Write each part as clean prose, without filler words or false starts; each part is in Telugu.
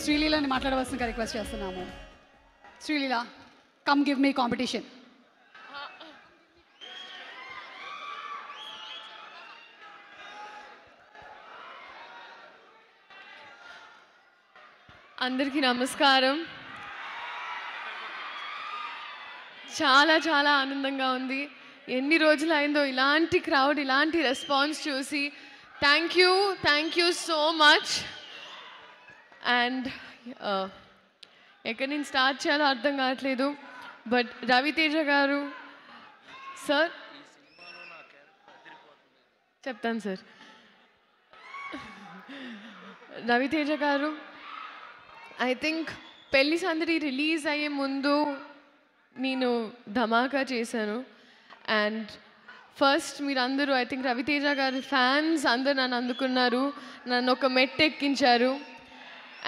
శ్రీలీలని మాట్లాడవలసిన రిక్వెస్ట్ చేస్తున్నాము. Sreeleela, come give me competition. అందరికీ నమస్కారం. చాలా చాలా ఆనందంగా ఉంది. ఎన్ని రోజులు అయిందో ఇలాంటి క్రౌడ్, ఇలాంటి రెస్పాన్స్ చూసి. Thank you so much. And ఎక్కడి నుంచి స్టార్ట్ చేయాలో అర్థం కావట్లేదు. బట్ రవితేజ గారు సార్, చెప్తాను సార్. రవితేజ గారు, ఐ థింక్ పెళ్లి సందడి రిలీజ్ అయ్యే ముందు నేను ధమాకా చేశాను. అండ్ ఫస్ట్ మీరందరూ, ఐ థింక్ రవితేజ గారి ఫ్యాన్స్ అందరు నన్ను అందుకున్నారు, నన్ను ఒక మెట్టు ఎక్కించారు.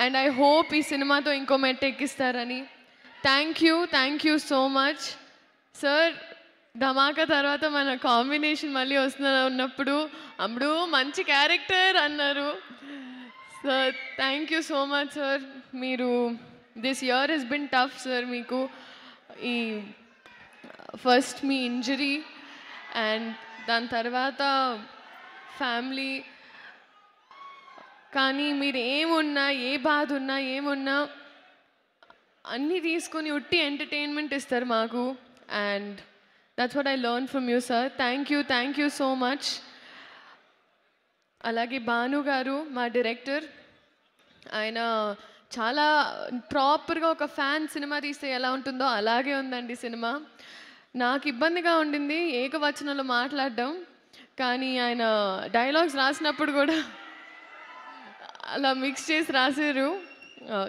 అండ్ ఐ హోప్ ఈ సినిమాతో ఇంకో మెట్టు ఎక్కిస్తారని. Thank you so much sir. Dhamaka తర్వాత మన కాంబినేషన్ మళ్ళీ ఉన్నప్పుడు అప్పుడు మంచి క్యారెక్టర్ అన్నారు sir. Thank you so much sir. మీరు this year has been tough sir. మీకు ఈ ఫస్ట్ మీ ఇంజరీ అండ్ దాని తర్వాత ఫ్యామిలీ, కానీ మీరు ఏమున్నా, ఏ బాధ ఉన్నా, ఏమున్నా అన్నీ తీసుకొని ఉట్టి ఎంటర్టైన్మెంట్ ఇస్తారు మాకు. And that's what I learn from you sir. Thank you so much. అలాగే భాను గారు, మా డైరెక్టర్, ఆయన చాలా ప్రాపర్గా ఒక ఫ్యాన్ సినిమా తీస్తే ఎలా ఉంటుందో అలాగే ఉందండి సినిమా. నాకు ఇబ్బందిగా ఉండింది ఏకవచనంలో మాట్లాడడం, కానీ ఆయన డైలాగ్స్ రాసినప్పుడు కూడా అలా మిక్స్ చేసి రాశారు.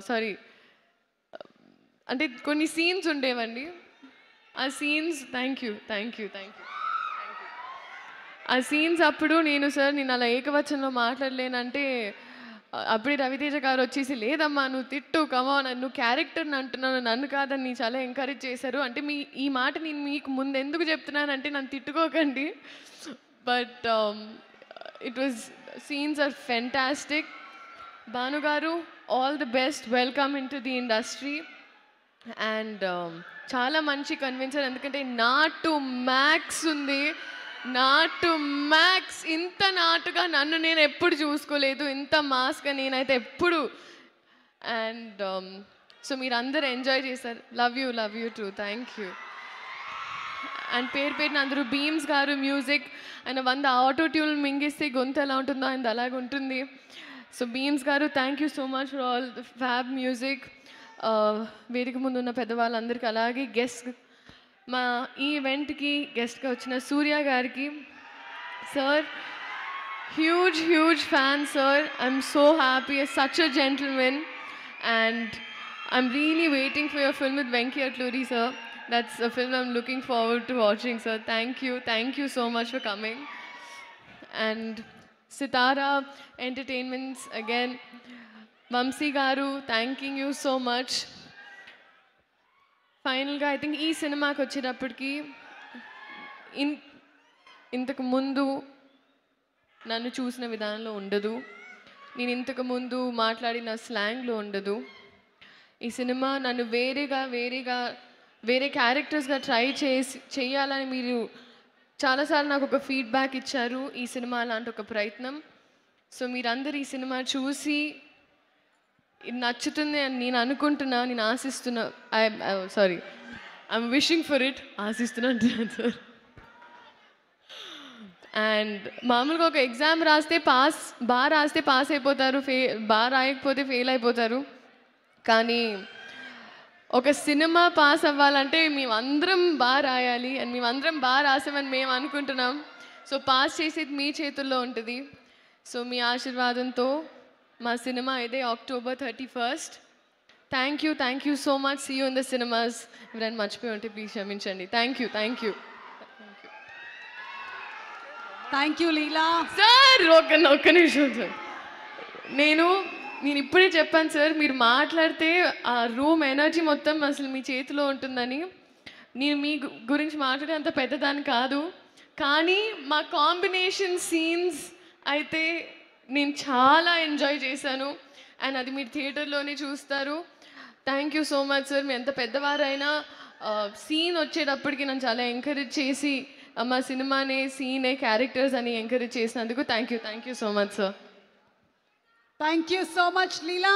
సారీ, అంటే కొన్ని సీన్స్ ఉండేవండి, ఆ సీన్స్ థ్యాంక్ యూ ఆ సీన్స్ అప్పుడు నేను అలా ఏకవచనంలో మాట్లాడలేనంటే అప్పుడే రవితేజ గారు వచ్చేసి, లేదమ్మా నువ్వు తిట్టు, కమాన్, నువ్వు క్యారెక్టర్ని అంటున్నాను, నన్ను కాదని చాలా ఎంకరేజ్ చేశారు. అంటే ఈ మాట నేను మీకు ముందు ఎందుకు చెప్తున్నానంటే నన్ను తిట్టుకోకండి. But it was, scenes are fantastic. Bhanu గారు, all the best, welcome in to the industry. And చాలా మంచి కన్విన్సర్, ఎందుకంటే నాటు మ్యాక్స్ ఉంది, నాటు మ్యాక్స్. ఇంత నాటుగా నన్ను నేను ఎప్పుడు చూసుకోలేదు, ఇంత మాస్గా నేనైతే ఎప్పుడు. అండ్ సో మీరు అందరూ ఎంజాయ్ చేశారు. Love you true. Thank you. And పేరున అందరూ, బీమ్స్ గారు మ్యూజిక్, ఆయన 100 ఆటో ట్యూన్ మింగిస్తే గొంతు ఎలా ఉంటుందో ఆయన అలాగే ఉంటుంది. సో బీమ్స్ గారు, thank you so much for all fab music. వేదిక ముందు ఉన్న పెద్దవాళ్ళందరికీ, అలాగే గెస్ట్, మా ఈ ఈవెంట్కి గెస్ట్గా వచ్చిన సూర్య గారికి sir, huge fan sir. I'm so happy, such a gentleman. And I'm really waiting for your film with Venky Atluri sir. That's a film I'm looking forward to watching sir. Thank you so much for coming. And Sithara Entertainments again, Vamsi గారు, థ్యాంకింగ్ యూ సో మచ్. ఫైనల్గా ఐ థింక్ ఈ సినిమాకి వచ్చేటప్పటికి ఇంతకు ముందు నన్ను చూసిన విధానంలో ఉండదు, నేను ఇంతకు ముందు మాట్లాడిన స్లాంగ్లో ఉండదు. ఈ సినిమా నన్ను వేరే క్యారెక్టర్స్గా ట్రై చేయాలని మీరు చాలాసార్లు నాకు ఒక ఫీడ్బ్యాక్ ఇచ్చారు. ఈ సినిమా అలాంటి ఒక ప్రయత్నం. సో మీరందరూ ఈ సినిమా చూసి ఇది నచ్చుతుంది అని నేను అనుకుంటున్నా, నేను ఆశిస్తున్నా. I'm wishing for it. ఆశిస్తున్నా అంటున్నాను సార్. అండ్ మామూలుగా ఒక ఎగ్జామ్ రాస్తే బాగా రాస్తే పాస్ అయిపోతారు, బాగా రాయకపోతే ఫెయిల్ అయిపోతారు. కానీ ఒక సినిమా పాస్ అవ్వాలంటే మేమందరం బాగా రాయాలి, అండ్ మేమందరం బాగా రాసామని మేము అనుకుంటున్నాం. సో పాస్ చేసేది మీ చేతుల్లో ఉంటుంది. సో మీ ఆశీర్వాదంతో మా సినిమా ఇదే October 31st. Thank you so much. See you in the cinemas. ఎవరైనా మర్చిపోయి ఉంటే ప్లీజ్ క్షమించండి. Thank you. Thank you Leela sir. ఒక్క నిమిషం సార్. నేను ఇప్పుడే చెప్పాను సార్, మీరు మాట్లాడితే ఆ రూమ్ ఎనర్జీ మొత్తం అసలు మీ చేతిలో ఉంటుందని. నేను మీ గురించి మాట్లాడే అంత పెద్దదాన్ని కాదు, కానీ మా కాంబినేషన్ సీన్స్ అయితే నేను చాలా ఎంజాయ్ చేశాను. అండ్ అది మీరు థియేటర్లోనే చూస్తారు. Thank you so much sir. మీ ఎంత పెద్దవారైనా సీన్ వచ్చేటప్పటికి నన్ను చాలా ఎంకరేజ్ చేసి మా సినిమానే సీనే క్యారెక్టర్స్ అని ఎంకరేజ్ చేసినందుకు thank you so much sir. Thank you so much Leela.